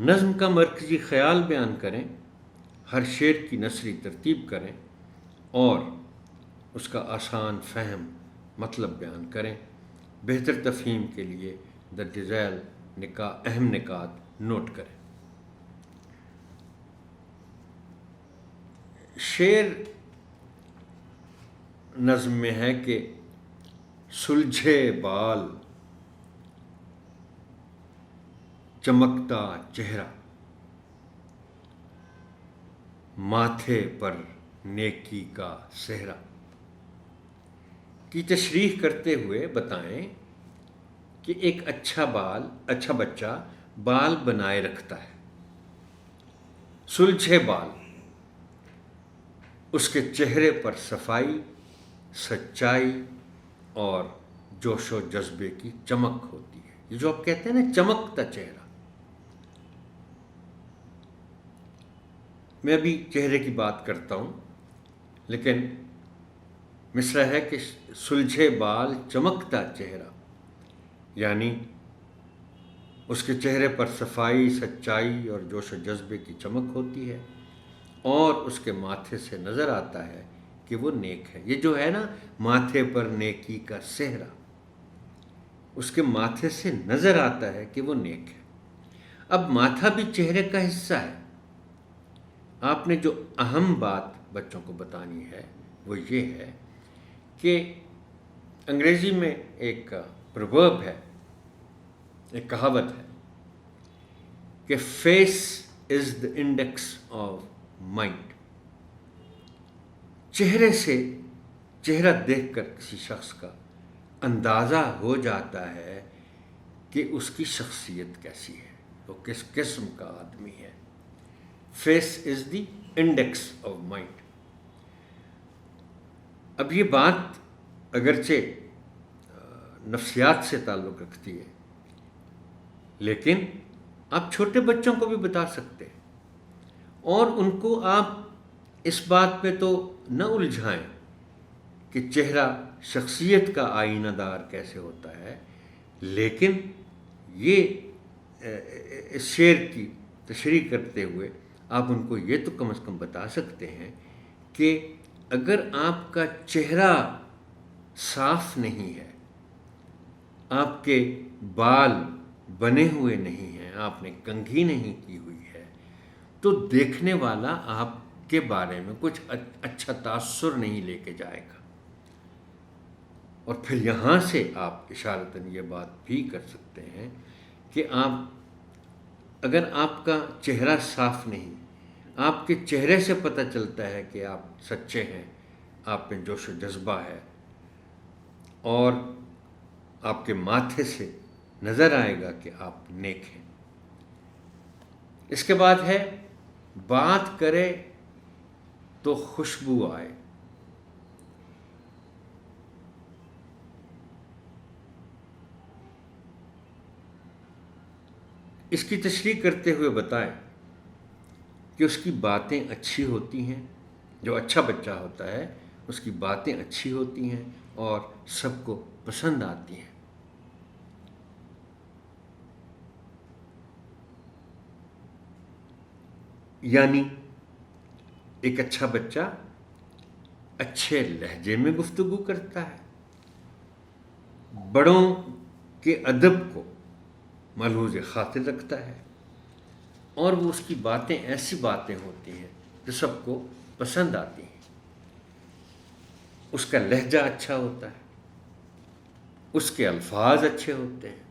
نظم کا مرکزی خیال بیان کریں، ہر شعر کی نثری ترتیب کریں اور اس کا آسان فہم مطلب بیان کریں۔ بہتر تفہیم کے لیے درج ذیل اہم نکات نوٹ کریں۔ شعر نظم میں ہے کہ سلجھے بال چمکتا چہرہ، ماتھے پر نیکی کا صحرا کی تشریح کرتے ہوئے بتائیں کہ ایک اچھا بچہ بال بنائے رکھتا ہے۔ سلجھے بال، اس کے چہرے پر صفائی، سچائی اور جوش و جذبے کی چمک ہوتی ہے۔ یہ جو آپ کہتے ہیں نا چمکتا چہرہ، میں ابھی چہرے کی بات کرتا ہوں، لیکن مصرع ہے کہ سلجھے بال چمکتا چہرہ، یعنی اس کے چہرے پر صفائی، سچائی اور جوش و جذبے کی چمک ہوتی ہے اور اس کے ماتھے سے نظر آتا ہے کہ وہ نیک ہے۔ یہ جو ہے نا ماتھے پر نیکی کا صحرا، اس کے ماتھے سے نظر آتا ہے کہ وہ نیک ہے۔ اب ماتھا بھی چہرے کا حصہ ہے۔ آپ نے جو اہم بات بچوں کو بتانی ہے وہ یہ ہے کہ انگریزی میں ایک پروورب ہے، ایک کہاوت ہے کہ face is the index of mind. چہرہ دیکھ کر کسی شخص کا اندازہ ہو جاتا ہے کہ اس کی شخصیت کیسی ہے، وہ کس قسم کا آدمی ہے۔ Face is the index of mind. اب یہ بات اگرچہ نفسیات سے تعلق رکھتی ہے، لیکن آپ چھوٹے بچوں کو بھی بتا سکتے ہیں اور ان کو آپ اس بات پہ تو نہ الجھائیں کہ چہرہ شخصیت کا آئینہ دار کیسے ہوتا ہے، لیکن یہ اس شعر کی تشریح کرتے ہوئے آپ ان کو یہ تو کم از کم بتا سکتے ہیں کہ اگر آپ کا چہرہ صاف نہیں ہے، آپ کے بال بنے ہوئے نہیں ہیں، آپ نے کنگھی نہیں کی ہوئی ہے، تو دیکھنے والا آپ کے بارے میں کچھ اچھا تاثر نہیں لے کے جائے گا۔ اور پھر یہاں سے آپ اشارتاً یہ بات بھی کر سکتے ہیں کہ اگر آپ کا چہرہ صاف نہیں، آپ کے چہرے سے پتہ چلتا ہے کہ آپ سچے ہیں، آپ میں جوش و جذبہ ہے، اور آپ کے ماتھے سے نظر آئے گا کہ آپ نیک ہیں۔ اس کے بعد ہے بات کرے تو خوشبو آئے۔ اس کی تشریح کرتے ہوئے بتائیں کہ اس کی باتیں اچھی ہوتی ہیں، جو اچھا بچہ ہوتا ہے اس کی باتیں اچھی ہوتی ہیں اور سب کو پسند آتی ہیں۔ یعنی ایک اچھا بچہ اچھے لہجے میں گفتگو کرتا ہے، بڑوں کے ادب کو ملحوظ خاطر رکھتا ہے، اور وہ اس کی باتیں ایسی باتیں ہوتی ہیں جو سب کو پسند آتی ہیں۔ اس کا لہجہ اچھا ہوتا ہے، اس کے الفاظ اچھے ہوتے ہیں،